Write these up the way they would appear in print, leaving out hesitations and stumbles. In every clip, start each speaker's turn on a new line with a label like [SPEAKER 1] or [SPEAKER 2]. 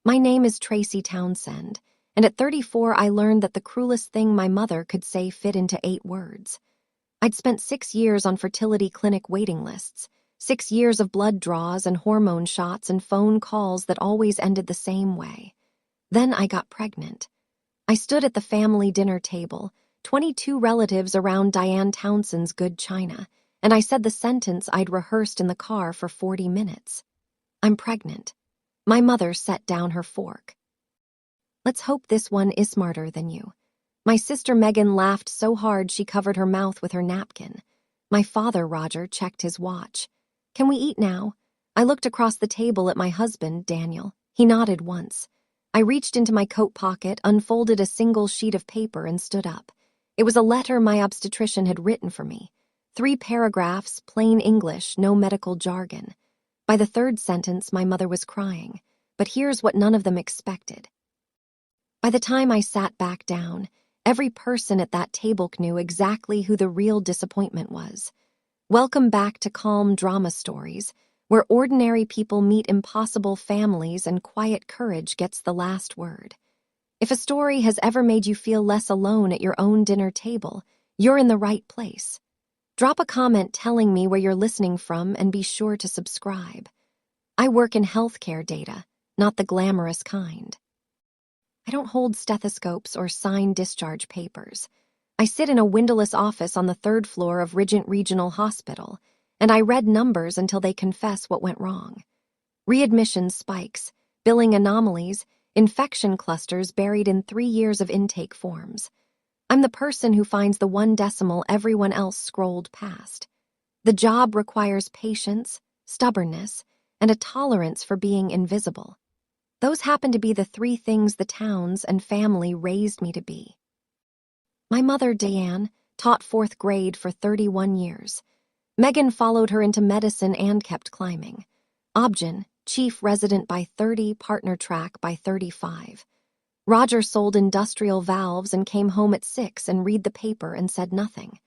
[SPEAKER 1] My name is Tracy Townsend, and at 34 I learned that the cruelest thing my mother could say fit into 8 words. I'd spent 6 years on fertility clinic waiting lists, 6 years of blood draws and hormone shots and phone calls that always ended the same way. Then I got pregnant. I stood at the family dinner table, 22 relatives around Diane Townsend's good china, and I said the sentence I'd rehearsed in the car for 40 minutes. I'm pregnant. My mother set down her fork. Let's hope this one is smarter than you. My sister Megan laughed so hard she covered her mouth with her napkin. My father, Roger, checked his watch. Can we eat now? I looked across the table at my husband, Daniel. He nodded once. I reached into my coat pocket, unfolded a single sheet of paper, and stood up. It was a letter my obstetrician had written for me. 3 paragraphs, plain English, no medical jargon. By the 3rd sentence, my mother was crying. But here's what none of them expected. By the time I sat back down, every person at that table knew exactly who the real disappointment was. Welcome back to calm drama stories, where ordinary people meet impossible families and quiet courage gets the last word. If a story has ever made you feel less alone at your own dinner table, you're in the right place. Drop a comment telling me where you're listening from and be sure to subscribe. I work in healthcare data, not the glamorous kind. I don't hold stethoscopes or sign discharge papers. I sit in a windowless office on the 3rd floor of Regent Regional Hospital, and I read numbers until they confess what went wrong. Readmission spikes, billing anomalies, infection clusters buried in 3 years of intake forms. I'm the person who finds the 1 decimal everyone else scrolled past. The job requires patience, stubbornness, and a tolerance for being invisible. Those happen to be the 3 things the towns and family raised me to be. My mother, Diane, taught 4th grade for 31 years. Megan followed her into medicine and kept climbing. Obgyn, chief resident by 30, partner track by 35. Roger sold industrial valves and came home at 6 and read the paper and said nothing.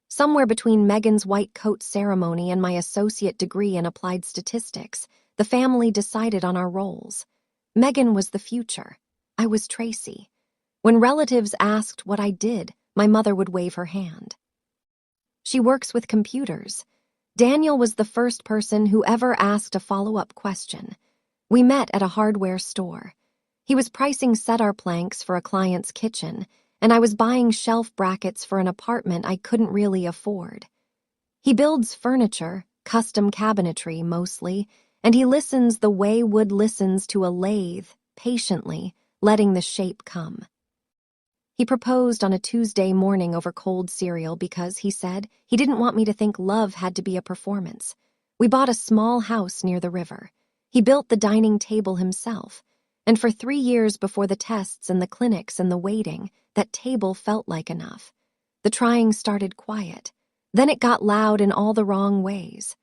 [SPEAKER 1] Somewhere between Megan's white coat ceremony and my associate degree in applied statistics, the family decided on our roles. Megan was the future. I was Tracy. When relatives asked what I did, my mother would wave her hand. She works with computers. Daniel was the first person who ever asked a follow-up question. We met at a hardware store. He was pricing cedar planks for a client's kitchen, and I was buying shelf brackets for an apartment I couldn't really afford. He builds furniture, custom cabinetry mostly, and he listens the way wood listens to a lathe, patiently, letting the shape come. He proposed on a Tuesday morning over cold cereal because, he said, he didn't want me to think love had to be a performance. We bought a small house near the river. He built the dining table himself, and for 3 years before the tests and the clinics and the waiting, that table felt like enough. The trying started quiet. Then it got loud in all the wrong ways.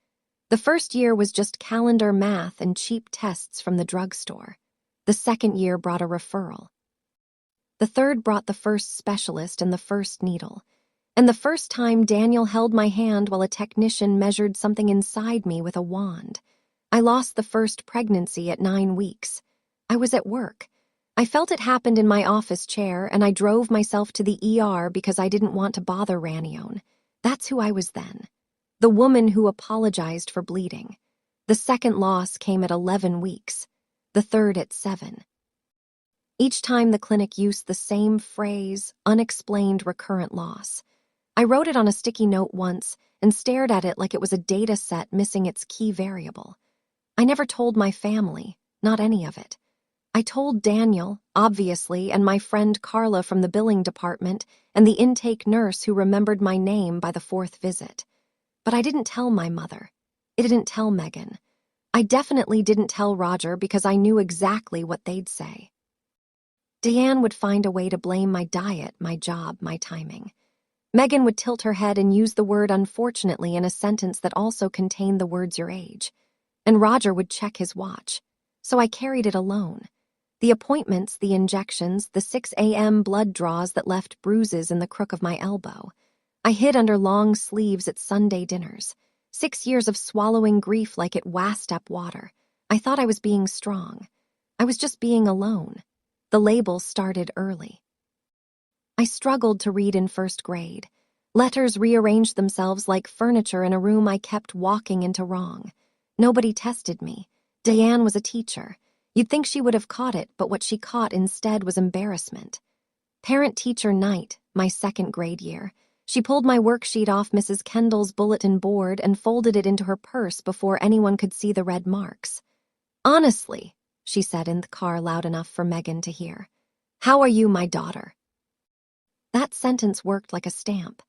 [SPEAKER 1] The first year was just calendar math and cheap tests from the drugstore. The second year brought a referral. The third brought the first specialist and the first needle. And the first time Daniel held my hand while a technician measured something inside me with a wand. I lost the first pregnancy at 9 weeks. I was at work. I felt it happened in my office chair, and I drove myself to the ER because I didn't want to bother Ranione. That's who I was then. The woman who apologized for bleeding. The second loss came at 11 weeks. The third at 7. Each time the clinic used the same phrase, unexplained recurrent loss. I wrote it on a sticky note once and stared at it like it was a data set missing its key variable. I never told my family, not any of it. I told Daniel, obviously, and my friend Carla from the billing department, and the intake nurse who remembered my name by the 4th visit. But I didn't tell my mother. I didn't tell Megan. I definitely didn't tell Roger because I knew exactly what they'd say. Diane would find a way to blame my diet, my job, my timing. Megan would tilt her head and use the word unfortunately in a sentence that also contained the words your age. And Roger would check his watch. So I carried it alone. The appointments, the injections, the 6 a.m. blood draws that left bruises in the crook of my elbow. I hid under long sleeves at Sunday dinners. 6 years of swallowing grief like it wassed up water. I thought I was being strong. I was just being alone. The label started early. I struggled to read in first grade. Letters rearranged themselves like furniture in a room I kept walking into wrong. Nobody tested me. Diane was a teacher. You'd think she would have caught it, but what she caught instead was embarrassment. Parent-teacher night, my second grade year. She pulled my worksheet off Mrs. Kendall's bulletin board and folded it into her purse before anyone could see the red marks. "Honestly," she said in the car loud enough for Megan to hear. "How are you, my daughter?" That sentence worked like a stamp.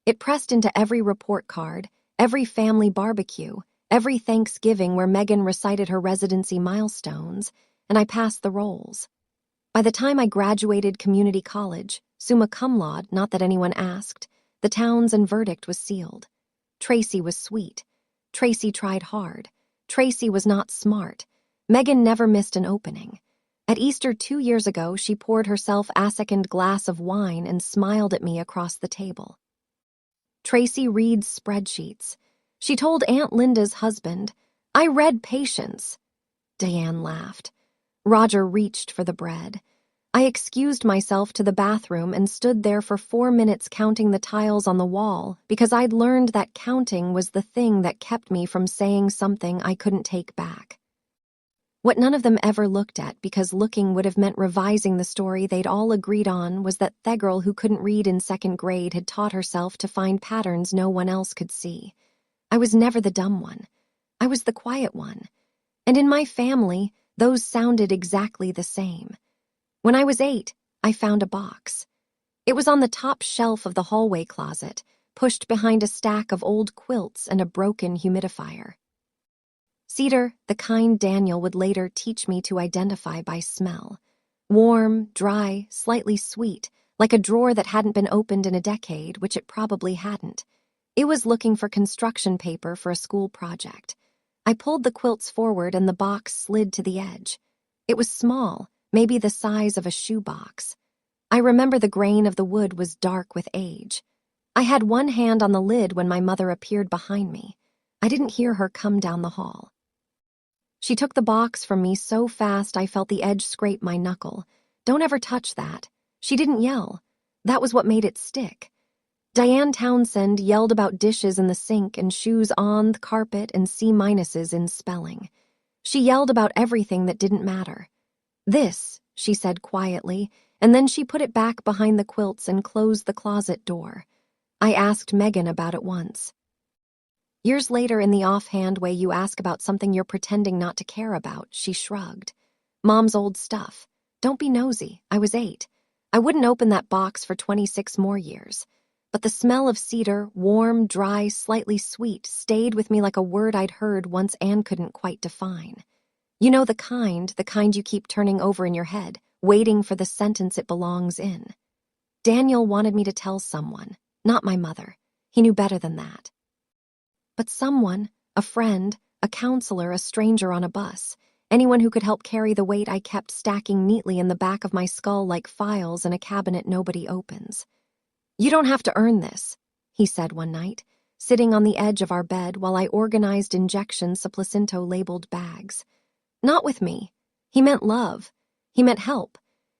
[SPEAKER 1] It pressed into every report card, every family barbecue, every Thanksgiving where Megan recited her residency milestones, and I passed the rolls. By the time I graduated community college, summa cum laude, not that anyone asked, the Townsend verdict was sealed. Tracy was sweet. Tracy tried hard. Tracy was not smart. Megan never missed an opening. At Easter 2 years ago, she poured herself a second glass of wine and smiled at me across the table. Tracy reads spreadsheets. She told Aunt Linda's husband, "I read patience." Diane laughed. Roger reached for the bread. I excused myself to the bathroom and stood there for 4 minutes counting the tiles on the wall because I'd learned that counting was the thing that kept me from saying something I couldn't take back. What none of them ever looked at, because looking would have meant revising the story they'd all agreed on, was that the girl who couldn't read in second grade had taught herself to find patterns no one else could see. I was never the dumb one. I was the quiet one. And in my family, those sounded exactly the same. When I was 8, I found a box. It was on the top shelf of the hallway closet, pushed behind a stack of old quilts and a broken humidifier. Cedar, the kind Daniel would later teach me to identify by smell. Warm, dry, slightly sweet, like a drawer that hadn't been opened in a decade, which it probably hadn't. It was looking for construction paper for a school project. I pulled the quilts forward and the box slid to the edge. It was small, maybe the size of a shoebox. I remember the grain of the wood was dark with age. I had one hand on the lid when my mother appeared behind me. I didn't hear her come down the hall. She took the box from me so fast I felt the edge scrape my knuckle. "Don't ever touch that." She didn't yell. That was what made it stick. Diane Townsend yelled about dishes in the sink and shoes on the carpet and C-minuses in spelling. She yelled about everything that didn't matter. "This," she said quietly, and then she put it back behind the quilts and closed the closet door. I asked Megan about it once. Years later, in the offhand way you ask about something you're pretending not to care about, she shrugged. "Mom's old stuff. Don't be nosy. I was 8. I wouldn't open that box for 26 more years. But the smell of cedar, warm, dry, slightly sweet, stayed with me like a word I'd heard once Anne couldn't quite define. You know, the kind you keep turning over in your head, waiting for the sentence it belongs in. Daniel wanted me to tell someone, not my mother. He knew better than that. But someone, a friend, a counselor, a stranger on a bus, anyone who could help carry the weight I kept stacking neatly in the back of my skull like files in a cabinet nobody opens. "You don't have to earn this," he said one night, sitting on the edge of our bed while I organized injection Suplacinto-labeled bags. Not with me. He meant love. He meant help.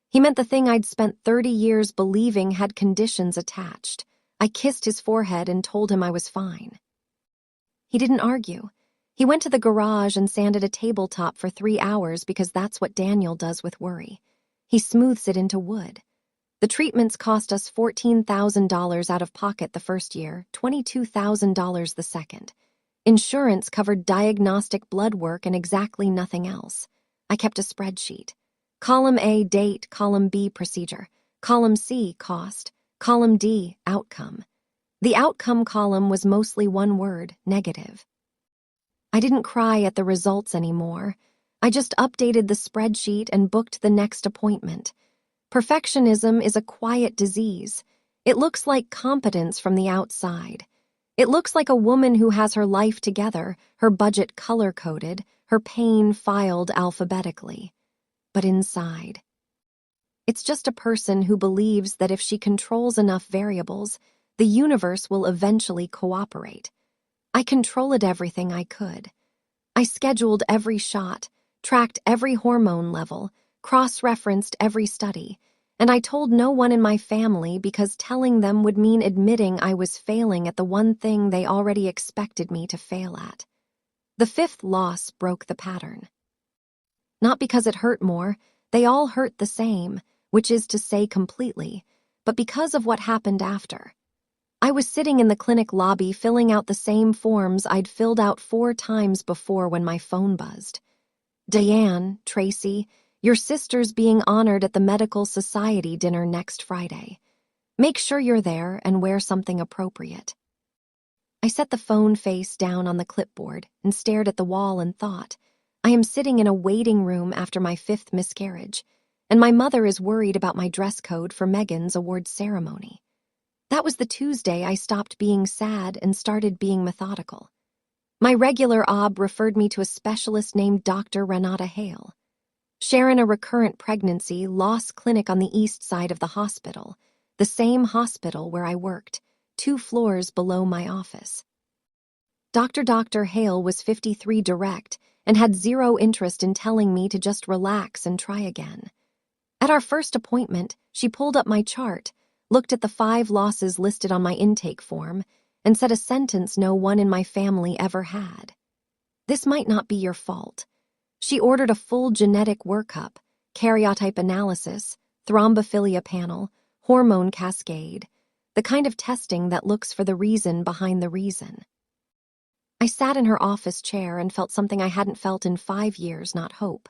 [SPEAKER 1] He meant the thing I'd spent 30 years believing had conditions attached. I kissed his forehead and told him I was fine. He didn't argue. He went to the garage and sanded a tabletop for 3 hours because that's what Daniel does with worry. He smooths it into wood. The treatments cost us $14,000 out of pocket the first year, $22,000 the second. Insurance covered diagnostic blood work and exactly nothing else. I kept a spreadsheet. Column A, date, column B, procedure. Column C, cost. Column D, outcome. The outcome column was mostly one word, negative. I didn't cry at the results anymore. I just updated the spreadsheet and booked the next appointment. Perfectionism is a quiet disease. It looks like competence from the outside. It looks like a woman who has her life together, her budget color-coded, her pain filed alphabetically. But inside, it's just a person who believes that if she controls enough variables, the universe will eventually cooperate. I controlled everything I could. I scheduled every shot, tracked every hormone level, cross-referenced every study, and I told no one in my family because telling them would mean admitting I was failing at the one thing they already expected me to fail at. The fifth loss broke the pattern. Not because it hurt more, they all hurt the same, which is to say completely, but because of what happened after. I was sitting in the clinic lobby filling out the same forms I'd filled out 4 times before when my phone buzzed. Diane, Tracy, your sister's being honored at the Medical Society dinner next Friday. Make sure you're there and wear something appropriate. I set the phone face down on the clipboard and stared at the wall and thought, I am sitting in a waiting room after my 5th miscarriage, and my mother is worried about my dress code for Megan's award ceremony. That was the Tuesday I stopped being sad and started being methodical. My regular OB referred me to a specialist named Dr. Renata Hale. Sharon a recurrent pregnancy, loss clinic on the east side of the hospital, the same hospital where I worked, 2 floors below my office. Dr. Hale was 53 direct and had 0 interest in telling me to just relax and try again. At our first appointment, she pulled up my chart, looked at the 5 losses listed on my intake form, and said a sentence no one in my family ever had. This might not be your fault. She ordered a full genetic workup, karyotype analysis, thrombophilia panel, hormone cascade, the kind of testing that looks for the reason behind the reason. I sat in her office chair and felt something I hadn't felt in 5 years, not hope.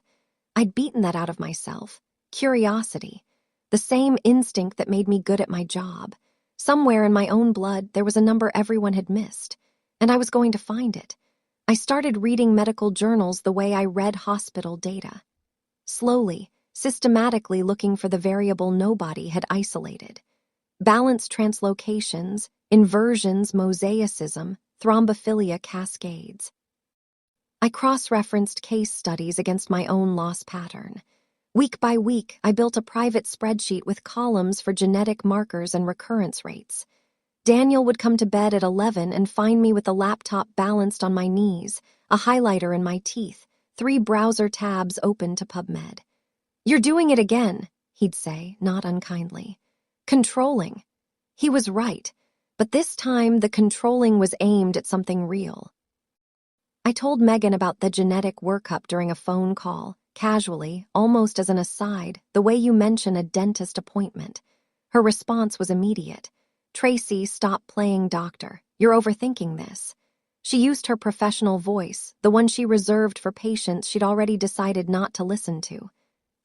[SPEAKER 1] I'd beaten that out of myself. Curiosity. The same instinct that made me good at my job. Somewhere in my own blood, there was a number everyone had missed, and I was going to find it. I started reading medical journals the way I read hospital data. Slowly, systematically looking for the variable nobody had isolated. Balanced translocations, inversions, mosaicism, thrombophilia cascades. I cross-referenced case studies against my own loss pattern. Week by week, I built a private spreadsheet with columns for genetic markers and recurrence rates. Daniel would come to bed at 11 and find me with the laptop balanced on my knees, a highlighter in my teeth, 3 browser tabs open to PubMed. "You're doing it again," he'd say, not unkindly. "Controlling." He was right, but this time the controlling was aimed at something real. I told Megan about the genetic workup during a phone call, casually, almost as an aside, the way you mention a dentist appointment. Her response was immediate. "Tracy, stop playing doctor. You're overthinking this." She used her professional voice, the one she reserved for patients she'd already decided not to listen to.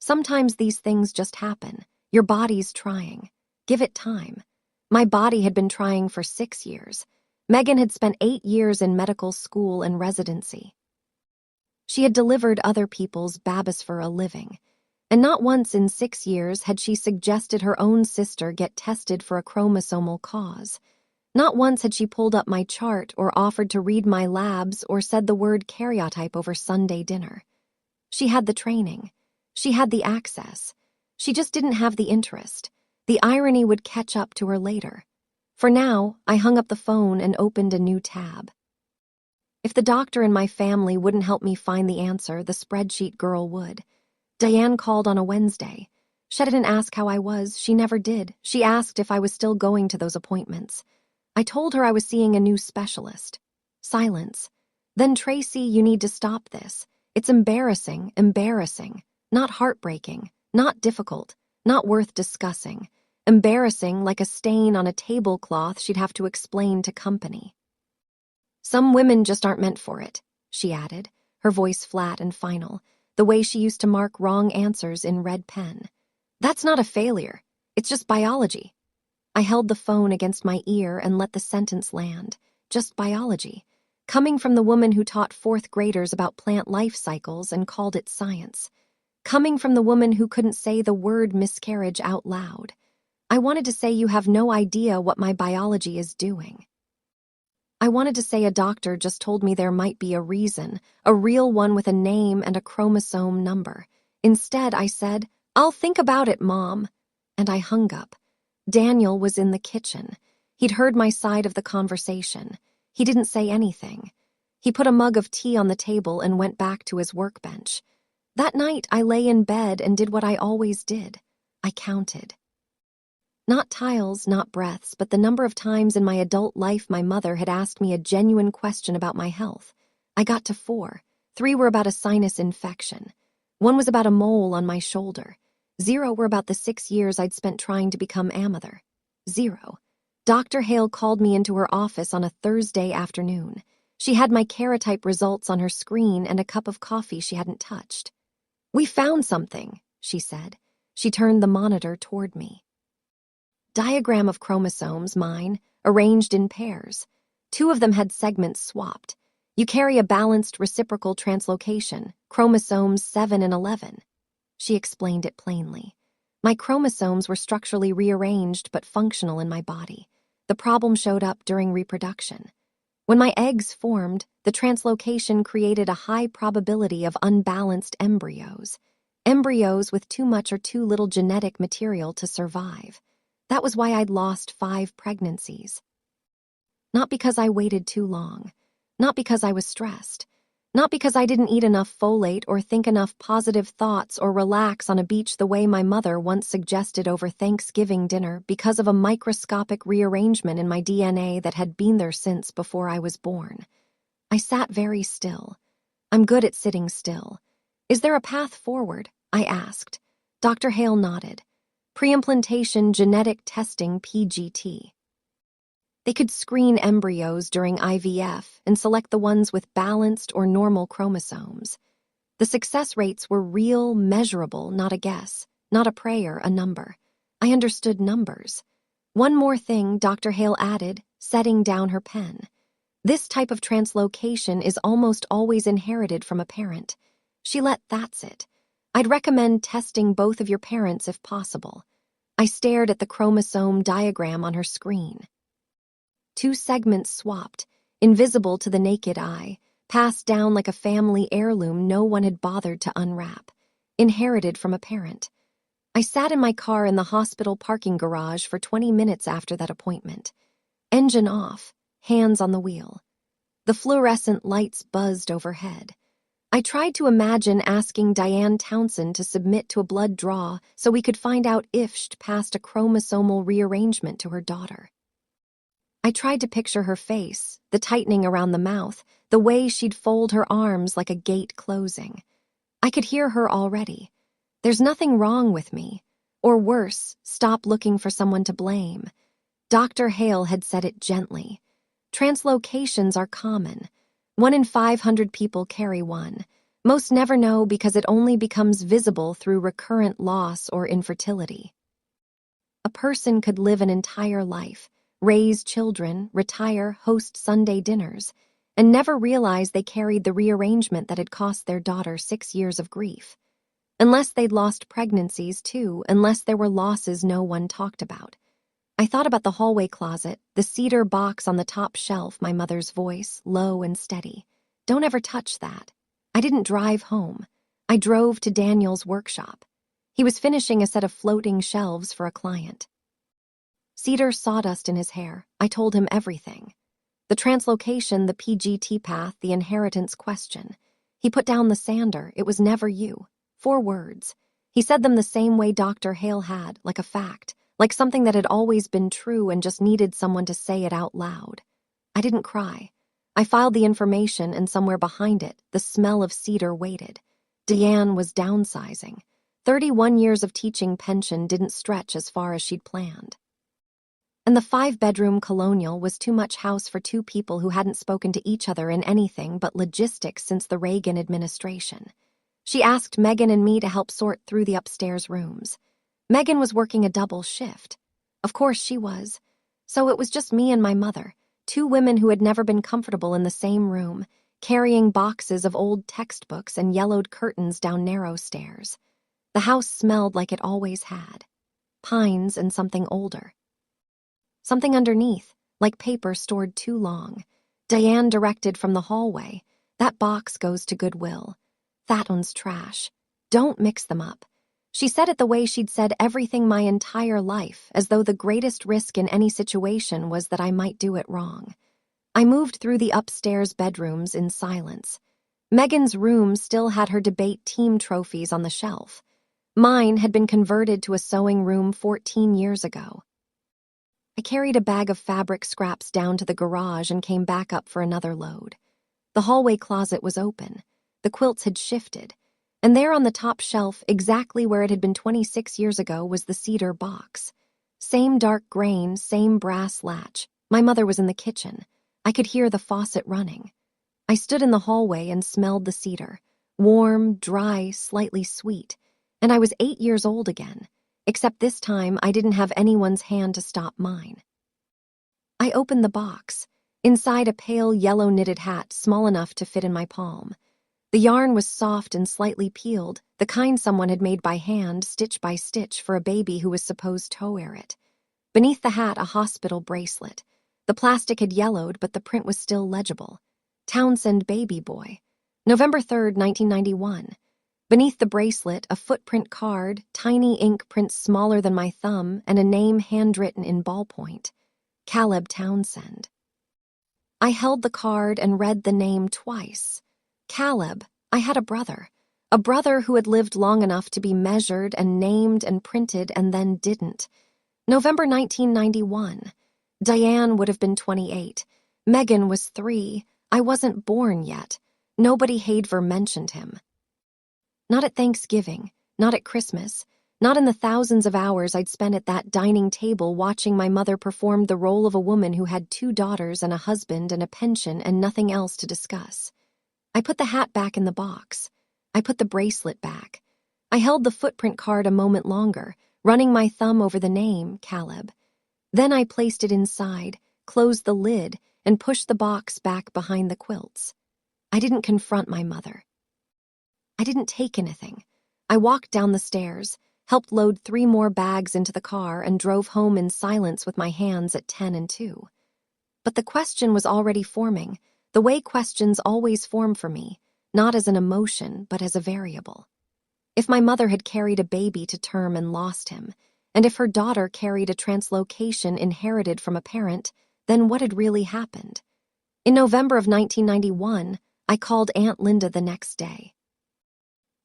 [SPEAKER 1] Sometimes these things just happen. Your body's trying. Give it time. My body had been trying for 6 years. Megan had spent 8 years in medical school and residency. She had delivered other people's babes for a living, and not once in 6 years had she suggested her own sister get tested for a chromosomal cause. Not once had she pulled up my chart or offered to read my labs or said the word karyotype over Sunday dinner. She had the training. She had the access. She just didn't have the interest. The irony would catch up to her later. For now, I hung up the phone and opened a new tab. If the doctor in my family wouldn't help me find the answer, the spreadsheet girl would. Diane called on a Wednesday. She didn't ask how I was. She never did. She asked if I was still going to those appointments. I told her I was seeing a new specialist. Silence. Then, "Tracy, you need to stop this. It's embarrassing, not heartbreaking, not difficult, not worth discussing. Embarrassing like a stain on a tablecloth she'd have to explain to company." "Some women just aren't meant for it," she added, her voice flat and final, the way she used to mark wrong answers in red pen. "That's not a failure. It's just biology." I held the phone against my ear and let the sentence land. Just biology. Coming from the woman who taught 4th graders about plant life cycles and called it science. Coming from the woman who couldn't say the word miscarriage out loud. I wanted to say you have no idea what my biology is doing. I wanted to say a doctor just told me there might be a reason, a real one with a name and a chromosome number. Instead, I said, "I'll think about it, Mom." And I hung up. Daniel was in the kitchen. He'd heard my side of the conversation. He didn't say anything. He put a mug of tea on the table and went back to his workbench. That night, I lay in bed and did what I always did. I counted. Not tiles, not breaths, but the number of times in my adult life my mother had asked me a genuine question about my health. I got to 4. 3 were about a sinus infection. 1 was about a mole on my shoulder. 0 were about the 6 years I'd spent trying to become a mother. 0. Dr. Hale called me into her office on a Thursday afternoon. She had my karyotype results on her screen and a cup of coffee she hadn't touched. "We found something," she said. She turned the monitor toward me. Diagram of chromosomes, mine, arranged in pairs. 2 of them had segments swapped. You carry a balanced reciprocal translocation, chromosomes 7 and 11. She explained it plainly. My chromosomes were structurally rearranged but functional in my body. The problem showed up during reproduction. When my eggs formed, the translocation created a high probability of unbalanced embryos. Embryos with too much or too little genetic material to survive. That was why I'd lost 5 pregnancies. Not because I waited too long. Not because I was stressed. Not because I didn't eat enough folate or think enough positive thoughts or relax on a beach the way my mother once suggested over Thanksgiving dinner, because of a microscopic rearrangement in my DNA that had been there since before I was born. I sat very still. I'm good at sitting still. "Is there a path forward?" I asked. Dr. Hale nodded. Preimplantation genetic testing, PGT. They could screen embryos during IVF and select the ones with balanced or normal chromosomes. The success rates were real, measurable, not a guess, not a prayer, a number. I understood numbers. "One more thing," Dr. Hale added, setting down her pen. "This type of translocation is almost always inherited from a parent." She let "that's it." "I'd recommend testing both of your parents if possible." I stared at the chromosome diagram on her screen. 2 segments swapped, invisible to the naked eye, passed down like a family heirloom no one had bothered to unwrap, inherited from a parent. I sat in my car in the hospital parking garage for 20 minutes after that appointment. Engine off, hands on the wheel. The fluorescent lights buzzed overhead. I tried to imagine asking Diane Townsend to submit to a blood draw so we could find out if she'd passed a chromosomal rearrangement to her daughter. I tried to picture her face, the tightening around the mouth, the way she'd fold her arms like a gate closing. I could hear her already. "There's nothing wrong with me. Or worse, stop looking for someone to blame." Dr. Hale had said it gently. Translocations are common. 1 in 500 people carry one. Most never know because it only becomes visible through recurrent loss or infertility. A person could live an entire life, raise children, retire, host Sunday dinners, and never realize they carried the rearrangement that had cost their daughter 6 years of grief. Unless they'd lost pregnancies, too, unless there were losses no one talked about. I thought about the hallway closet, the cedar box on the top shelf, my mother's voice, low and steady. "Don't ever touch that." I didn't drive home. I drove to Daniel's workshop. He was finishing a set of floating shelves for a client. Cedar sawdust in his hair. I told him everything. The translocation, the PGT path, the inheritance question. He put down the sander. "It was never you." 4 words. He said them the same way Dr. Hale had, like a fact, like something that had always been true and just needed someone to say it out loud. I didn't cry. I filed the information, and somewhere behind it, the smell of cedar waited. Deanne was downsizing. 31 years of teaching pension didn't stretch as far as she'd planned. And the 5-bedroom colonial was too much house for 2 people who hadn't spoken to each other in anything but logistics since the Reagan administration. She asked Megan and me to help sort through the upstairs rooms. Megan was working a double shift. Of course she was. So it was just me and my mother, 2 women who had never been comfortable in the same room, carrying boxes of old textbooks and yellowed curtains down narrow stairs. The house smelled like it always had. Pines and something older. Something underneath, like paper stored too long. Diane directed from the hallway. "That box goes to Goodwill. That one's trash. Don't mix them up." She said it the way she'd said everything my entire life, as though the greatest risk in any situation was that I might do it wrong. I moved through the upstairs bedrooms in silence. Megan's room still had her debate team trophies on the shelf. Mine had been converted to a sewing room 14 years ago. I carried a bag of fabric scraps down to the garage and came back up for another load. The hallway closet was open. The quilts had shifted. And there on the top shelf, exactly where it had been 26 years ago, was the cedar box. Same dark grain, same brass latch. My mother was in the kitchen. I could hear the faucet running. I stood in the hallway and smelled the cedar. Warm, dry, slightly sweet. And I was 8 years old again, except this time I didn't have anyone's hand to stop mine. I opened the box. Inside, a pale yellow knitted hat small enough to fit in my palm. The yarn was soft and slightly peeled, the kind someone had made by hand, stitch by stitch, for a baby who was supposed to wear it. Beneath the hat, a hospital bracelet. The plastic had yellowed, but the print was still legible. Townsend Baby Boy. November 3rd, 1991. Beneath the bracelet, a footprint card, tiny ink prints smaller than my thumb, and a name handwritten in ballpoint. Caleb Townsend. I held the card and read the name twice. Caleb. I had a brother who had lived long enough to be measured and named and printed and then didn't. November 1991. Diane would have been 28. Megan was 3. I wasn't born yet. Nobody Hadever mentioned him. Not at Thanksgiving, not at Christmas, not in the thousands of hours I'd spent at that dining table watching my mother perform the role of a woman who had 2 daughters and a husband and a pension and nothing else to discuss. I put the hat back in the box. I put the bracelet back. I held the footprint card a moment longer, running my thumb over the name, Caleb. Then I placed it inside, closed the lid, and pushed the box back behind the quilts. I didn't confront my mother. I didn't take anything. I walked down the stairs, helped load 3 more bags into the car, and drove home in silence with my hands at 10 and 2. But the question was already forming, the way questions always form for me, not as an emotion, but as a variable. If my mother had carried a baby to term and lost him, and if her daughter carried a translocation inherited from a parent, then what had really happened? In November of 1991, I called Aunt Linda the next day.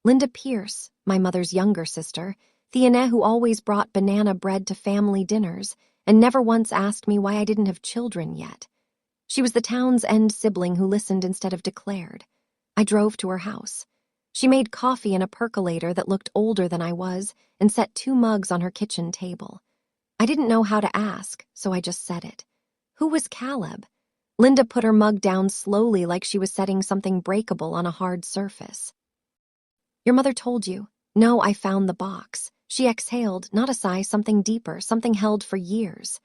[SPEAKER 1] Linda Pierce, my mother's younger sister, Theana, who always brought banana bread to family dinners and never once asked me why I didn't have children yet. She was the town's end sibling who listened instead of declared. I drove to her house. She made coffee in a percolator that looked older than I was and set 2 mugs on her kitchen table. I didn't know how to ask, so I just said it. Who was Caleb? Linda put her mug down slowly like she was setting something breakable on a hard surface. Your mother told you. No, I found the box. She exhaled, not a sigh, something deeper, something held for years.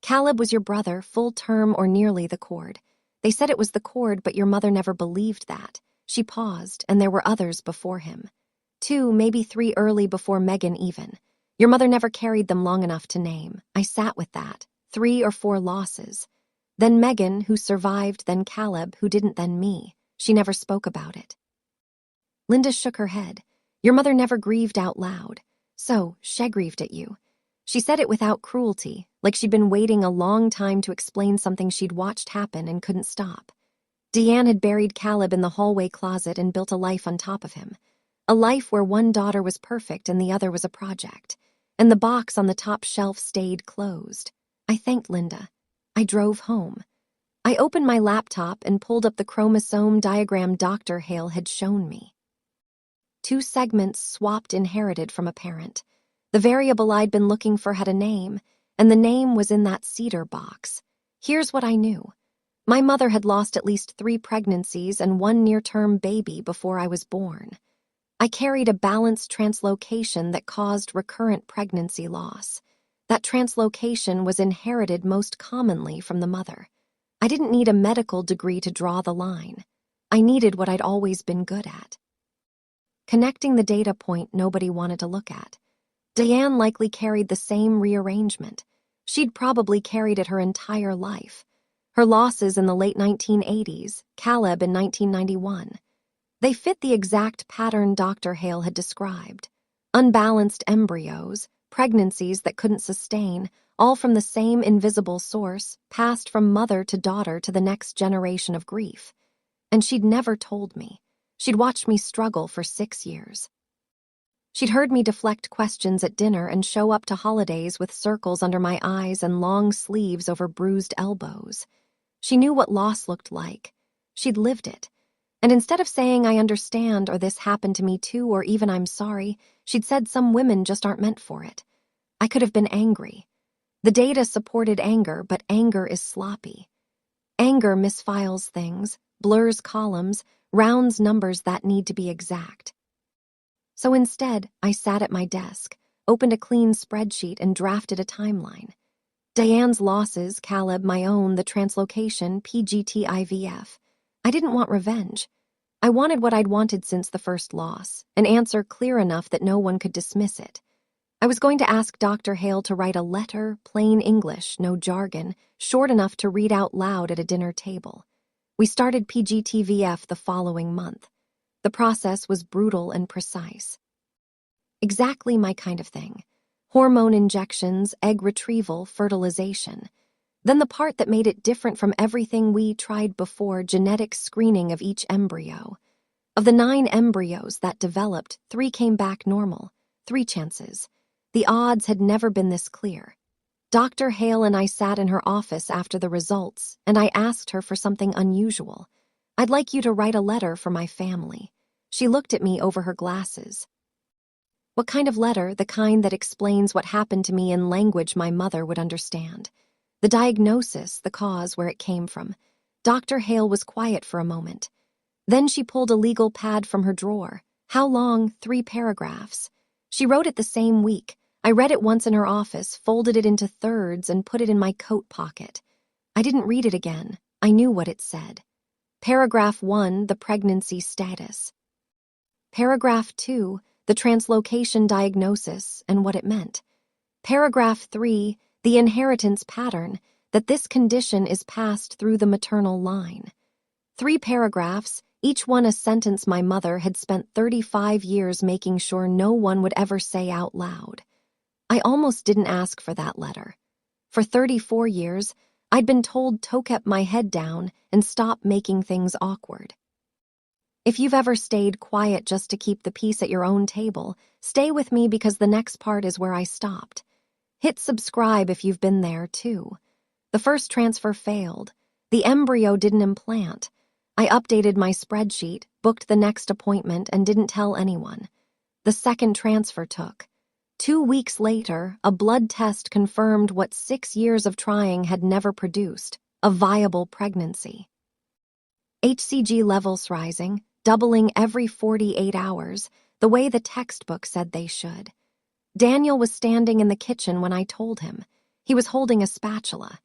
[SPEAKER 1] Caleb was your brother, full term or nearly the cord. They said it was the cord, but your mother never believed that. She paused, and there were others before him. 2, maybe 3 early before Megan even. Your mother never carried them long enough to name. I sat with that. 3 or 4 losses. Then Megan, who survived, then Caleb, who didn't, then me. She never spoke about it. Linda shook her head. Your mother never grieved out loud. So, she grieved at you. She said it without cruelty, like she'd been waiting a long time to explain something she'd watched happen and couldn't stop. Deanne had buried Caleb in the hallway closet and built a life on top of him. A life where one daughter was perfect and the other was a project. And the box on the top shelf stayed closed. I thanked Linda. I drove home. I opened my laptop and pulled up the chromosome diagram Dr. Hale had shown me. 2 segments swapped inherited from a parent. The variable I'd been looking for had a name, and the name was in that cedar box. Here's what I knew. My mother had lost at least 3 pregnancies and 1 near-term baby before I was born. I carried a balanced translocation that caused recurrent pregnancy loss. That translocation was inherited most commonly from the mother. I didn't need a medical degree to draw the line. I needed what I'd always been good at. Connecting the data point nobody wanted to look at. Diane likely carried the same rearrangement. She'd probably carried it her entire life. Her losses in the late 1980s, Caleb in 1991. They fit the exact pattern Dr. Hale had described. Unbalanced embryos, pregnancies that couldn't sustain, all from the same invisible source, passed from mother to daughter to the next generation of grief. And she'd never told me. She'd watched me struggle for 6 years. She'd heard me deflect questions at dinner and show up to holidays with circles under my eyes and long sleeves over bruised elbows. She knew what loss looked like. She'd lived it. And instead of saying, "I understand," or "this happened to me too," or even "I'm sorry," she'd said, "Some women just aren't meant for it." I could have been angry. The data supported anger, but anger is sloppy. Anger misfiles things, blurs columns, rounds numbers that need to be exact. So instead, I sat at my desk, opened a clean spreadsheet, and drafted a timeline. Diane's losses, Caleb, my own, the translocation, PGT IVF. I didn't want revenge. I wanted what I'd wanted since the first loss, an answer clear enough that no one could dismiss it. I was going to ask Dr. Hale to write a letter, plain English, no jargon, short enough to read out loud at a dinner table. We started PGTVF the following month. The process was brutal and precise. Exactly my kind of thing. Hormone injections, egg retrieval, fertilization. Then the part that made it different from everything we tried before, genetic screening of each embryo. Of the 9 embryos that developed, 3 came back normal. 3 chances. The odds had never been this clear. Dr. Hale and I sat in her office after the results, and I asked her for something unusual. "I'd like you to write a letter for my family." She looked at me over her glasses. What kind of letter? The kind that explains what happened to me in language my mother would understand. The diagnosis, the cause, where it came from. Dr. Hale was quiet for a moment. Then she pulled a legal pad from her drawer. How long? 3 paragraphs. She wrote it the same week. I read it once in her office, folded it into thirds, and put it in my coat pocket. I didn't read it again. I knew what it said. Paragraph 1, the pregnancy status. Paragraph 2, the translocation diagnosis and what it meant. Paragraph 3, the inheritance pattern, that this condition is passed through the maternal line. 3 paragraphs, each one a sentence my mother had spent 35 years making sure no one would ever say out loud. I almost didn't ask for that letter. For 34 years, I'd been told to keep my head down and stop making things awkward. If you've ever stayed quiet just to keep the peace at your own table, stay with me because the next part is where I stopped. Hit subscribe if you've been there, too. The first transfer failed. The embryo didn't implant. I updated my spreadsheet, booked the next appointment, and didn't tell anyone. The second transfer took. 2 weeks later, a blood test confirmed what 6 years of trying had never produced, a viable pregnancy. HCG levels rising, doubling every 48 hours, the way the textbook said they should. Daniel was standing in the kitchen when I told him. He was holding a spatula.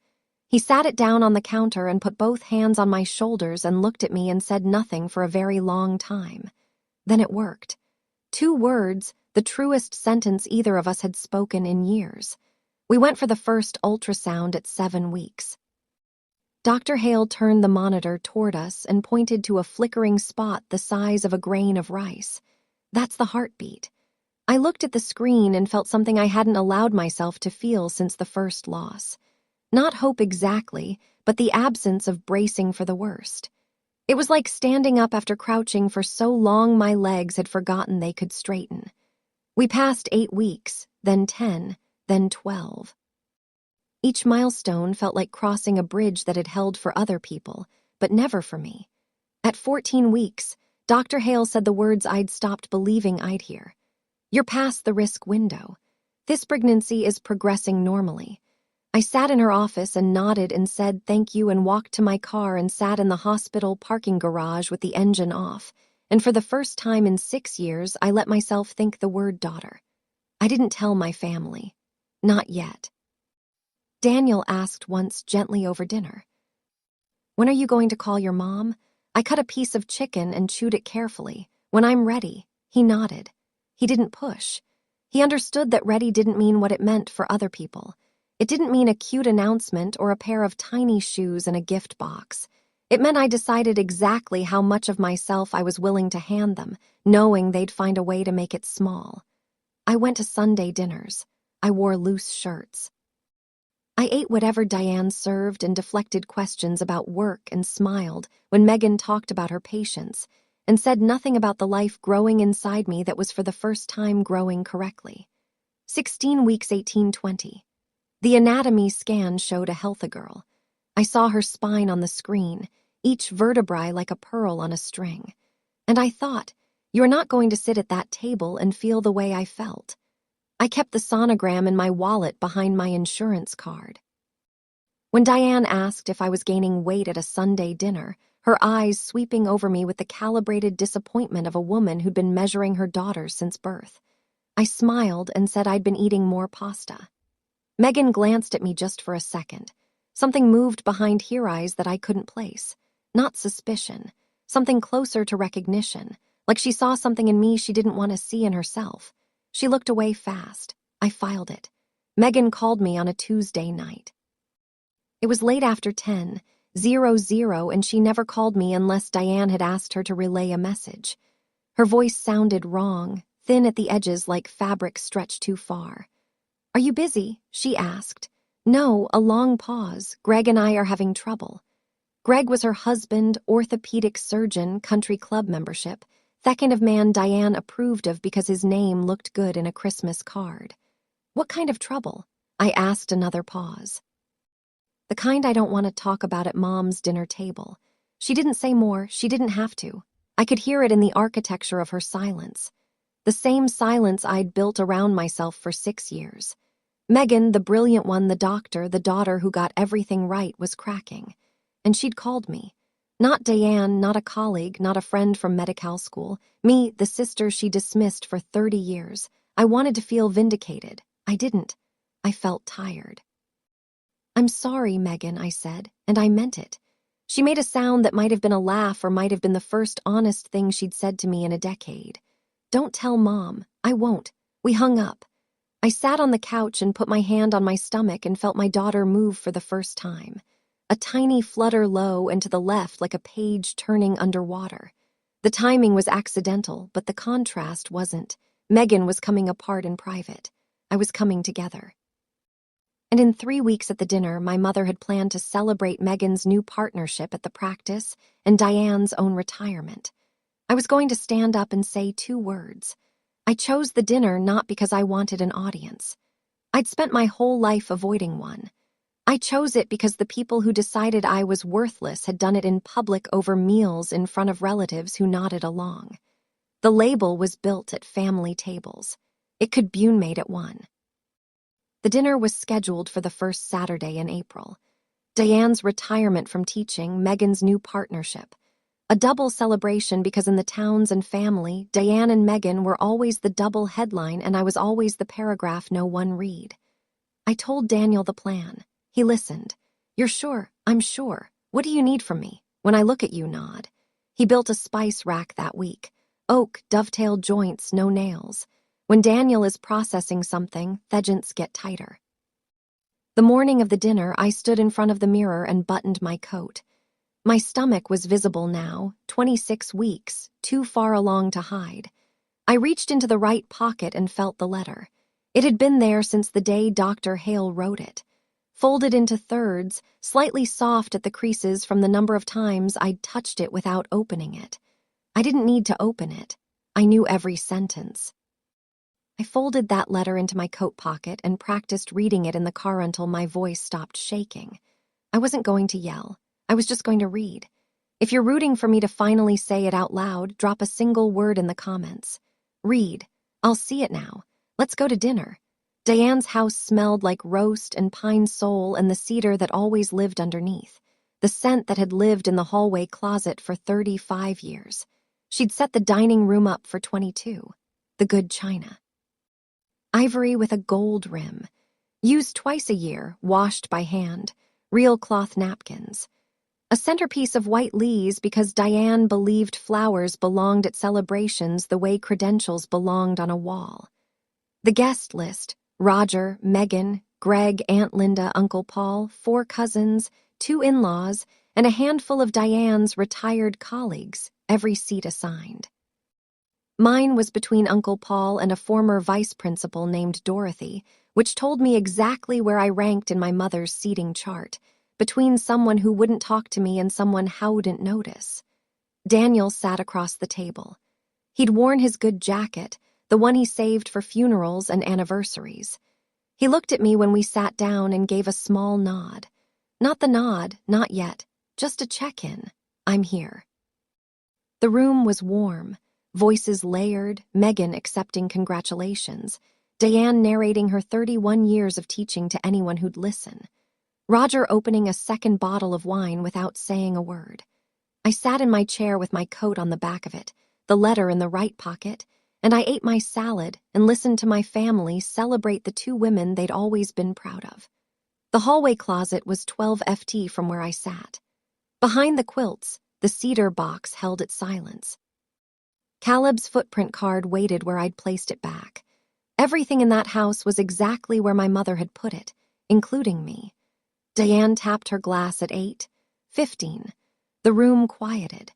[SPEAKER 1] He sat it down on the counter and put both hands on my shoulders and looked at me and said nothing for a very long time. Then it worked. 2 words, the truest sentence either of us had spoken in years. We went for the first ultrasound at 7 weeks. Dr. Hale turned the monitor toward us and pointed to a flickering spot the size of a grain of rice. That's the heartbeat. I looked at the screen and felt something I hadn't allowed myself to feel since the first loss. Not hope exactly, but the absence of bracing for the worst. It was like standing up after crouching for so long my legs had forgotten they could straighten. We passed 8 weeks, then 10, then 12. Each milestone felt like crossing a bridge that had held for other people, but never for me. At 14 weeks, Dr. Hale said the words I'd stopped believing I'd hear. "You're past the risk window. This pregnancy is progressing normally." I sat in her office and nodded and said thank you and walked to my car and sat in the hospital parking garage with the engine off, and for the first time in 6 years, I let myself think the word daughter. I didn't tell my family. Not yet. Daniel asked once gently over dinner, "When are you going to call your mom?" I cut a piece of chicken and chewed it carefully. "When I'm ready." He nodded. He didn't push. He understood that ready didn't mean what it meant for other people. It didn't mean a cute announcement or a pair of tiny shoes in a gift box. It meant I decided exactly how much of myself I was willing to hand them, knowing they'd find a way to make it small. I went to Sunday dinners. I wore loose shirts. I ate whatever Diane served and deflected questions about work and smiled when Megan talked about her patients. and said nothing about the life growing inside me that was for the first time growing correctly. 16 weeks 1820. The anatomy scan showed a healthy girl. I saw her spine on the screen, each vertebrae like a pearl on a string. And I thought, you're not going to sit at that table and feel the way I felt. I kept the sonogram in my wallet behind my insurance card. When Diane asked if I was gaining weight at a Sunday dinner, her eyes sweeping over me with the calibrated disappointment of a woman who'd been measuring her daughter since birth, I smiled and said I'd been eating more pasta. Megan glanced at me just for a second. Something moved behind her eyes that I couldn't place. Not suspicion, something closer to recognition, like she saw something in me she didn't want to see in herself. She looked away fast. I filed it. Megan called me on a Tuesday night. It was late after 10:00, and she never called me unless Diane had asked her to relay a message. Her voice sounded wrong, thin at the edges like fabric stretched too far. "Are you busy?" she asked. "No," a long pause. "Greg and I are having trouble." Greg was her husband, orthopedic surgeon, country club membership, that kind of man Diane approved of because his name looked good in a Christmas card. "What kind of trouble?" I asked, another pause. "The kind I don't want to talk about at Mom's dinner table." She didn't say more, she didn't have to. I could hear it in the architecture of her silence. The same silence I'd built around myself for 6 years. Megan, the brilliant one, the doctor, the daughter who got everything right, was cracking. And she'd called me. Not Diane, not a colleague, not a friend from medical school. Me, the sister she dismissed for 30 years. I wanted to feel vindicated. I didn't. I felt tired. "I'm sorry, Megan," I said, and I meant it. She made a sound that might have been a laugh or might have been the first honest thing she'd said to me in a decade. "Don't tell Mom." "I won't." We hung up. I sat on the couch and put my hand on my stomach and felt my daughter move for the first time. A tiny flutter low and to the left like a page turning underwater. The timing was accidental, but the contrast wasn't. Megan was coming apart in private. I was coming together. And in 3 weeks at the dinner, my mother had planned to celebrate Megan's new partnership at the practice and Diane's own retirement. I was going to stand up and say 2 words. I chose the dinner not because I wanted an audience. I'd spent my whole life avoiding one. I chose it because the people who decided I was worthless had done it in public over meals in front of relatives who nodded along. The label was built at family tables. It could be made at one. The dinner was scheduled for the first Saturday in April. Diane's retirement from teaching, Megan's new partnership. A double celebration because in the towns and family, Diane and Megan were always the double headline and I was always the paragraph no one read. I told Daniel the plan. He listened. "You're sure?" "I'm sure. What do you need from me?" "When I look at you, nod." He built a spice rack that week. Oak, dovetailed joints, no nails. When Daniel is processing something, thegents get tighter. The morning of the dinner, I stood in front of the mirror and buttoned my coat. My stomach was visible now, 26 weeks, too far along to hide. I reached into the right pocket and felt the letter. It had been there since the day Dr. Hale wrote it. Folded into thirds, slightly soft at the creases from the number of times I'd touched it without opening it. I didn't need to open it. I knew every sentence. I folded that letter into my coat pocket and practiced reading it in the car until my voice stopped shaking. I wasn't going to yell. I was just going to read. If you're rooting for me to finally say it out loud, drop a single word in the comments. Read. I'll see it now. Let's go to dinner. Diane's house smelled like roast and pine sol and the cedar that always lived underneath. The scent that had lived in the hallway closet for 35 years. She'd set the dining room up for 22. The good china. Ivory with a gold rim. Used twice a year, washed by hand. Real cloth napkins. A centerpiece of white lees because Diane believed flowers belonged at celebrations the way credentials belonged on a wall. The guest list: Roger, Megan, Greg, Aunt Linda, Uncle Paul, 4 cousins, 2 in-laws, and a handful of Diane's retired colleagues, every seat assigned. Mine was between Uncle Paul and a former vice principal named Dorothy, which told me exactly where I ranked in my mother's seating chart, between someone who wouldn't talk to me and someone how wouldn't notice. Daniel sat across the table. He'd worn his good jacket, the one he saved for funerals and anniversaries. He looked at me when we sat down and gave a small nod. Not the nod, not yet, just a check-in. I'm here. The room was warm, voices layered, Megan accepting congratulations, Diane narrating her 31 years of teaching to anyone who'd listen, Roger opening a second bottle of wine without saying a word. I sat in my chair with my coat on the back of it, the letter in the right pocket, and I ate my salad and listened to my family celebrate the two women they'd always been proud of. The hallway closet was 12 FT from where I sat. Behind the quilts, the cedar box held its silence. Caleb's footprint card waited where I'd placed it back. Everything in that house was exactly where my mother had put it, including me. Diane tapped her glass at 8:15. The room quieted.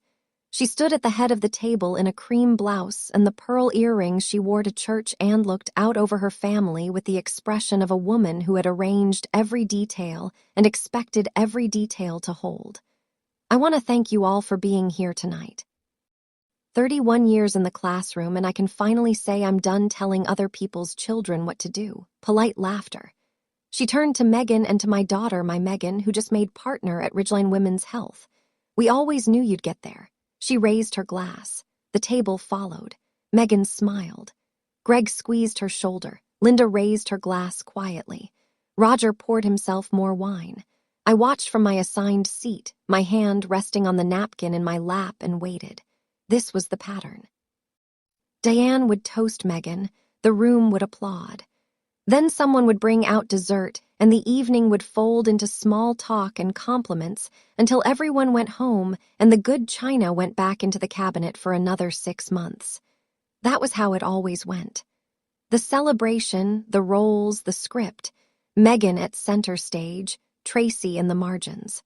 [SPEAKER 1] She stood at the head of the table in a cream blouse and the pearl earrings she wore to church and looked out over her family with the expression of a woman who had arranged every detail and expected every detail to hold. I want to thank you all for being here tonight. 31 years in the classroom and I can finally say I'm done telling other people's children what to do. Polite laughter. She turned to Megan and to my daughter, my Megan, who just made partner at Ridgeline Women's Health. We always knew you'd get there. She raised her glass. The table followed. Megan smiled. Greg squeezed her shoulder. Linda raised her glass quietly. Roger poured himself more wine. I watched from my assigned seat, my hand resting on the napkin in my lap, and waited. This was the pattern. Diane would toast Megan. The room would applaud. Then someone would bring out dessert, and the evening would fold into small talk and compliments until everyone went home and the good china went back into the cabinet for another 6 months. That was how it always went. The celebration, the roles, the script, Megan at center stage, Tracy in the margins.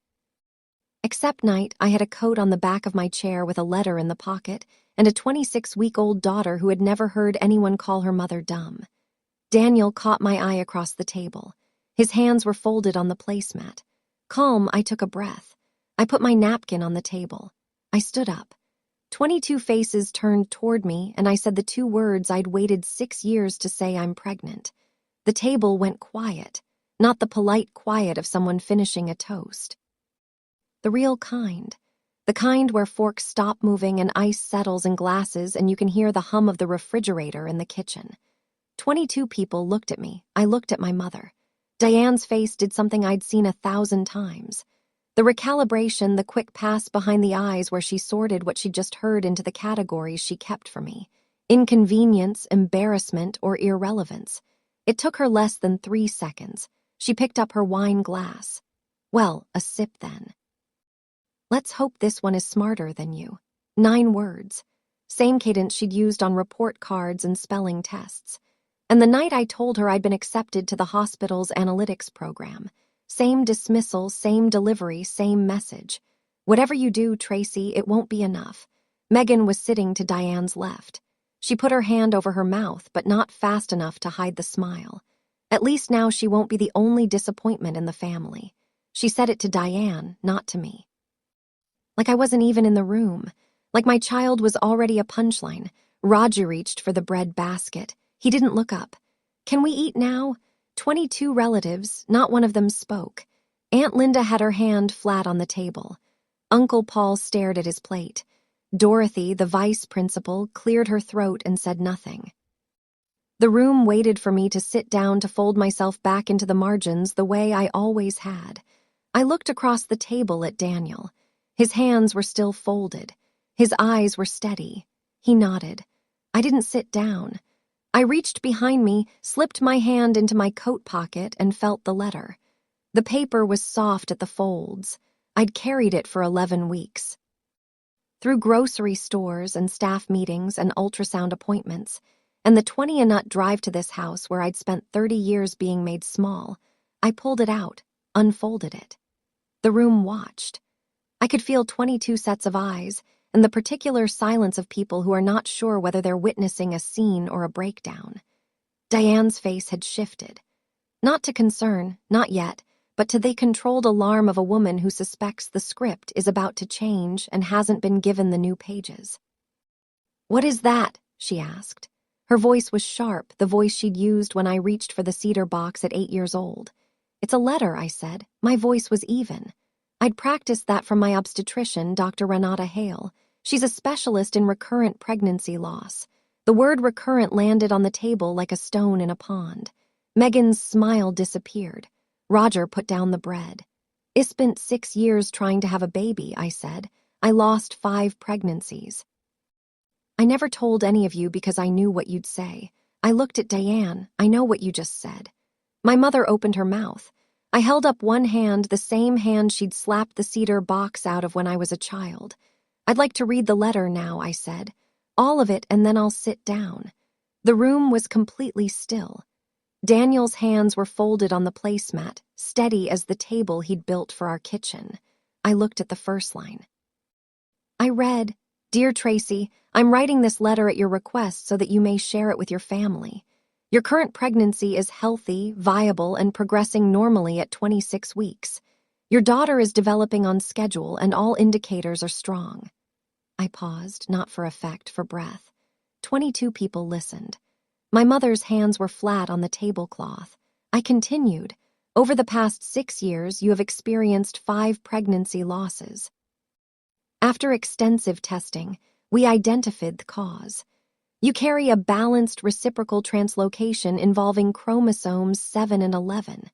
[SPEAKER 1] Except night, I had a coat on the back of my chair with a letter in the pocket and a 26-week-old daughter who had never heard anyone call her mother dumb. Daniel caught my eye across the table. His hands were folded on the placemat. Calm, I took a breath. I put my napkin on the table. I stood up. 22 faces turned toward me, and I said the 2 words I'd waited 6 years to say: I'm pregnant. The table went quiet, not the polite quiet of someone finishing a toast. The real kind. The kind where forks stop moving and ice settles in glasses and you can hear the hum of the refrigerator in the kitchen. 22 people looked at me. I looked at my mother. Diane's face did something I'd seen 1,000 times. The recalibration, the quick pass behind the eyes where she sorted what she'd just heard into the categories she kept for me. Inconvenience, embarrassment, or irrelevance. It took her less than 3 seconds. She picked up her wine glass. Well, a sip then. Let's hope this one is smarter than you. 9 words. Same cadence she'd used on report cards and spelling tests. And the night I told her I'd been accepted to the hospital's analytics program. Same dismissal, same delivery, same message. Whatever you do, Tracy, it won't be enough. Megan was sitting to Diane's left. She put her hand over her mouth, but not fast enough to hide the smile. At least now she won't be the only disappointment in the family. She said it to Diane, not to me. Like I wasn't even in the room. Like my child was already a punchline. Roger reached for the bread basket. He didn't look up. Can we eat now? 22 relatives, not one of them spoke. Aunt Linda had her hand flat on the table. Uncle Paul stared at his plate. Dorothy, the vice principal, cleared her throat and said nothing. The room waited for me to sit down to fold myself back into the margins the way I always had. I looked across the table at Daniel. His hands were still folded. His eyes were steady. He nodded. I didn't sit down. I reached behind me, slipped my hand into my coat pocket, and felt the letter. The paper was soft at the folds. I'd carried it for 11 weeks. Through grocery stores and staff meetings and ultrasound appointments, and the 20-a-nut drive to this house where I'd spent 30 years being made small, I pulled it out, unfolded it. The room watched. I could feel 22 sets of eyes, and the particular silence of people who are not sure whether they're witnessing a scene or a breakdown. Diane's face had shifted. Not to concern, not yet, but to the controlled alarm of a woman who suspects the script is about to change and hasn't been given the new pages. "What is that?" she asked. Her voice was sharp, the voice she'd used when I reached for the cedar box at 8 years old. "It's a letter," I said. My voice was even. I'd practiced that from my obstetrician, Dr. Renata Hale. She's a specialist in recurrent pregnancy loss. The word recurrent landed on the table like a stone in a pond. Megan's smile disappeared. Roger put down the bread. "I spent 6 years trying to have a baby," I said. "I lost 5 pregnancies. I never told any of you because I knew what you'd say. I looked at Diane. I know what you just said." My mother opened her mouth. I held up one hand, the same hand she'd slapped the cedar box out of when I was a child. "I'd like to read the letter now," I said. "All of it, and then I'll sit down." The room was completely still. Daniel's hands were folded on the placemat, steady as the table he'd built for our kitchen. I looked at the first line. I read, "Dear Tracy, I'm writing this letter at your request so that you may share it with your family. Your current pregnancy is healthy, viable, and progressing normally at 26 weeks. Your daughter is developing on schedule and all indicators are strong." I paused, not for effect, for breath. 22 people listened. My mother's hands were flat on the tablecloth. I continued, "Over the past 6 years, you have experienced 5 pregnancy losses. After extensive testing, we identified the cause. You carry a balanced reciprocal translocation involving chromosomes 7 and 11.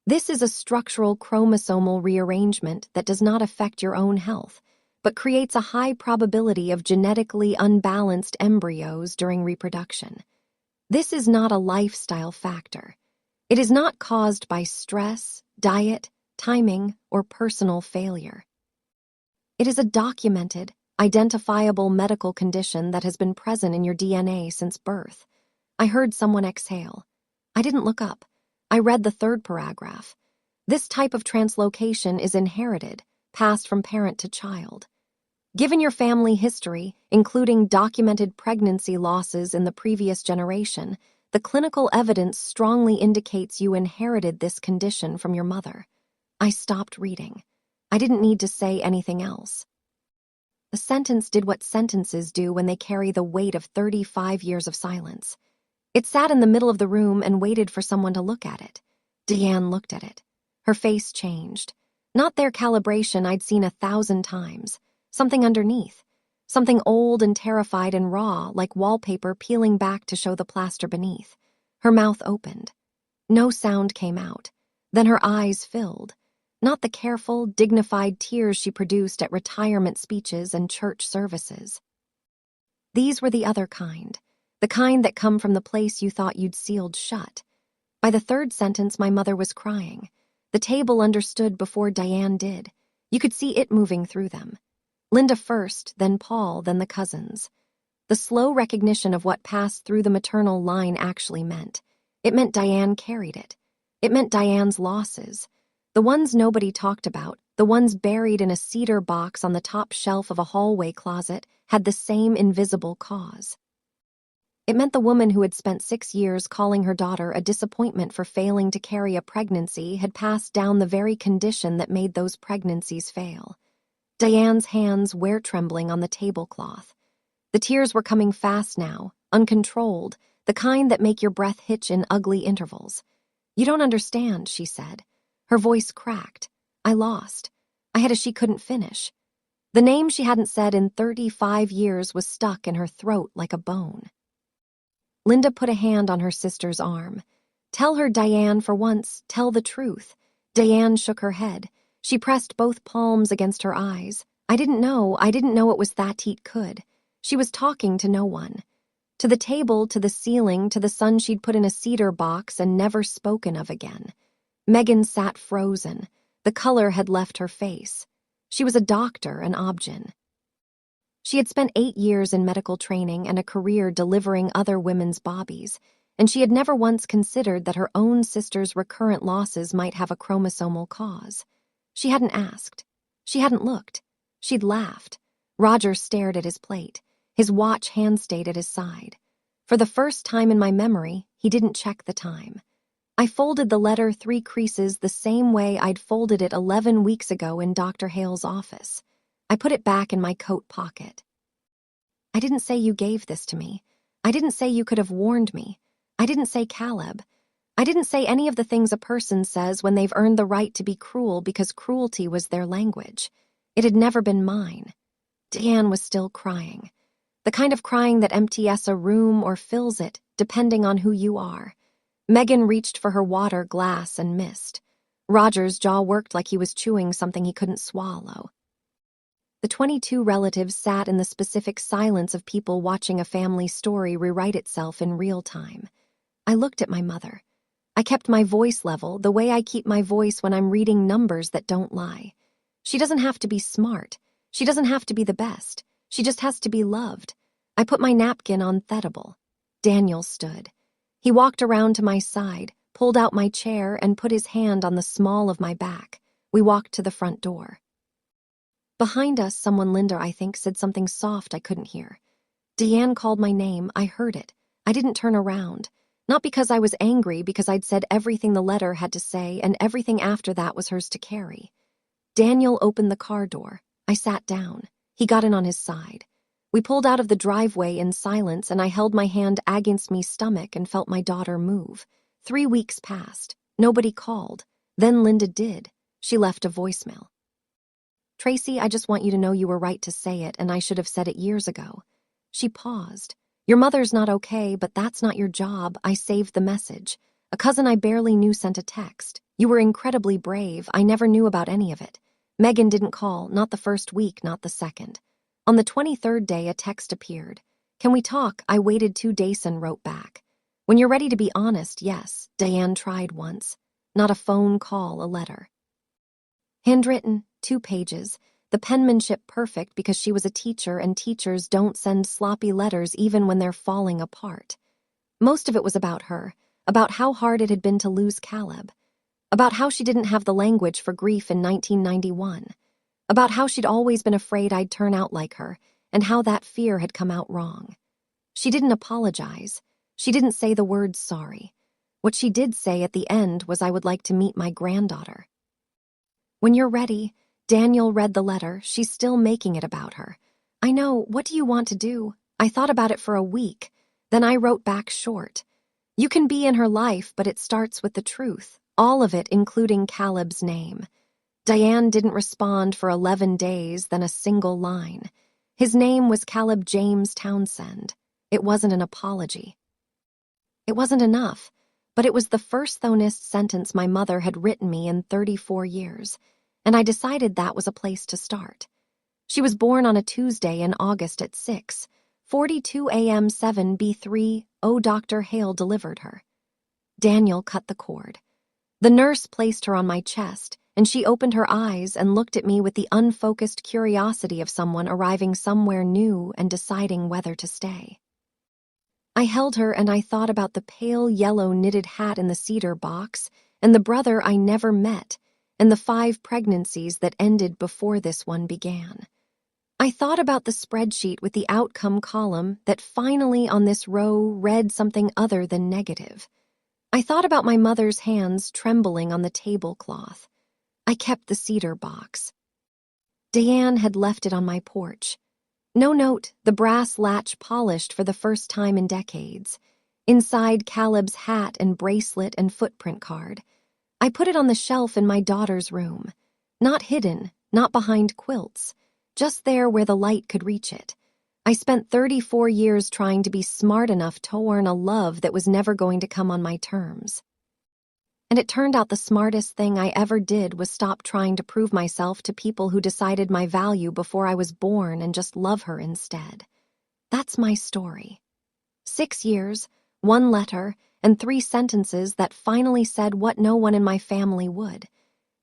[SPEAKER 1] This is a structural chromosomal rearrangement that does not affect your own health, but creates a high probability of genetically unbalanced embryos during reproduction. This is not a lifestyle factor. It is not caused by stress, diet, timing, or personal failure. It is a documented, identifiable medical condition that has been present in your DNA since birth." I heard someone exhale. I didn't look up. I read the third paragraph. "This type of translocation is inherited, passed from parent to child. Given your family history, including documented pregnancy losses in the previous generation, the clinical evidence strongly indicates you inherited this condition from your mother." I stopped reading. I didn't need to say anything else. The sentence did what sentences do when they carry the weight of 35 years of silence. It sat in the middle of the room and waited for someone to look at it. Deanne looked at it. Her face changed. Not their calibration I'd seen 1,000 times. Something underneath. Something old and terrified and raw, like wallpaper peeling back to show the plaster beneath. Her mouth opened. No sound came out. Then her eyes filled. Not the careful, dignified tears she produced at retirement speeches and church services. These were the other kind, the kind that come from the place you thought you'd sealed shut. By the third sentence, my mother was crying. The table understood before Diane did. You could see it moving through them. Linda first, then Paul, then the cousins. The slow recognition of what passed through the maternal line actually meant. It meant Diane carried it. It meant Diane's losses. The ones nobody talked about, the ones buried in a cedar box on the top shelf of a hallway closet, had the same invisible cause. It meant the woman who had spent 6 years calling her daughter a disappointment for failing to carry a pregnancy had passed down the very condition that made those pregnancies fail. Diane's hands were trembling on the tablecloth. The tears were coming fast now, uncontrolled, the kind that make your breath hitch in ugly intervals. "You don't understand," she said. Her voice cracked. I lost. I had a she couldn't finish. The name she hadn't said in 35 years was stuck in her throat like a bone. Linda put a hand on her sister's arm. "Tell her, Diane, for once, tell the truth." Diane shook her head. She pressed both palms against her eyes. I didn't know it was that heat could. She was talking to no one. To the table, to the ceiling, to the son she'd put in a cedar box and never spoken of again. Megan sat frozen. The color had left her face. She was a doctor, an obgyn. She had spent 8 years in medical training and a career delivering other women's bobbies, and she had never once considered that her own sister's recurrent losses might have a chromosomal cause. She hadn't asked. She hadn't looked. She'd laughed. Roger stared at his plate. His watch hand stayed at his side. For the first time in my memory, he didn't check the time. I folded the letter 3 creases the same way I'd folded it 11 weeks ago in Dr. Hale's office. I put it back in my coat pocket. I didn't say you gave this to me. I didn't say you could have warned me. I didn't say Caleb. I didn't say any of the things a person says when they've earned the right to be cruel because cruelty was their language. It had never been mine. Deanne was still crying. The kind of crying that empties a room or fills it, depending on who you are. Megan reached for her water glass and missed. Roger's jaw worked like he was chewing something he couldn't swallow. The 22 relatives sat in the specific silence of people watching a family story rewrite itself in real time. I looked at my mother. I kept my voice level, the way I keep my voice when I'm reading numbers that don't lie. She doesn't have to be smart. She doesn't have to be the best. She just has to be loved. I put my napkin on Thedible. Daniel stood. He walked around to my side, pulled out my chair, and put his hand on the small of my back. We walked to the front door. Behind us, someone, Linda, I think, said something soft I couldn't hear. Deanne called my name. I heard it. I didn't turn around. Not because I was angry, because I'd said everything the letter had to say, and everything after that was hers to carry. Daniel opened the car door. I sat down. He got in on his side. We pulled out of the driveway in silence, and I held my hand against me stomach and felt my daughter move. 3 weeks passed. Nobody called. Then Linda did. She left a voicemail. Tracy, I just want you to know you were right to say it, and I should have said it years ago. She paused. Your mother's not okay, but that's not your job. I saved the message. A cousin I barely knew sent a text. You were incredibly brave. I never knew about any of it. Megan didn't call, not the first week, not the second. On the 23rd day, a text appeared. Can we talk? I waited 2 days and wrote back. When you're ready to be honest, yes. Diane tried once. Not a phone call, a letter. Handwritten, 2 pages. The penmanship perfect because she was a teacher and teachers don't send sloppy letters even when they're falling apart. Most of it was about her, about how hard it had been to lose Caleb, about how she didn't have the language for grief in 1991, about how she'd always been afraid I'd turn out like her, and how that fear had come out wrong. She didn't apologize. She didn't say the word sorry. What she did say at the end was I would like to meet my granddaughter. When you're ready, Daniel read the letter. She's still making it about her. I know. What do you want to do? I thought about it for a week. Then I wrote back short. You can be in her life, but it starts with the truth. All of it, including Caleb's name. Diane didn't respond for 11 days, then a single line. His name was Caleb James Townsend. It wasn't an apology. It wasn't enough, but it was the first honest sentence my mother had written me in 34 years. And I decided that was a place to start. She was born on a Tuesday in August at 6:42 a.m. 7B3. Dr. Hale delivered her. Daniel cut the cord. The nurse placed her on my chest, and she opened her eyes and looked at me with the unfocused curiosity of someone arriving somewhere new and deciding whether to stay. I held her and I thought about the pale yellow knitted hat in the cedar box and the brother I never met, and the 5 pregnancies that ended before this one began. I thought about the spreadsheet with the outcome column that finally on this row read something other than negative. I thought about my mother's hands trembling on the tablecloth. I kept the cedar box. Diane had left it on my porch. No note, the brass latch polished for the first time in decades. Inside Caleb's hat and bracelet and footprint card. I put it on the shelf in my daughter's room. Not hidden, not behind quilts, just there where the light could reach it. I spent 34 years trying to be smart enough to earn a love that was never going to come on my terms. And it turned out the smartest thing I ever did was stop trying to prove myself to people who decided my value before I was born and just love her instead. That's my story. 6 years, 1 letter, and 3 sentences that finally said what no one in my family would.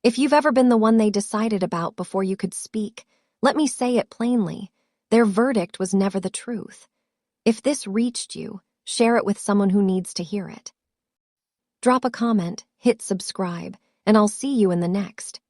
[SPEAKER 1] If you've ever been the one they decided about before you could speak, let me say it plainly. Their verdict was never the truth. If this reached you, share it with someone who needs to hear it. Drop a comment, hit subscribe, and I'll see you in the next.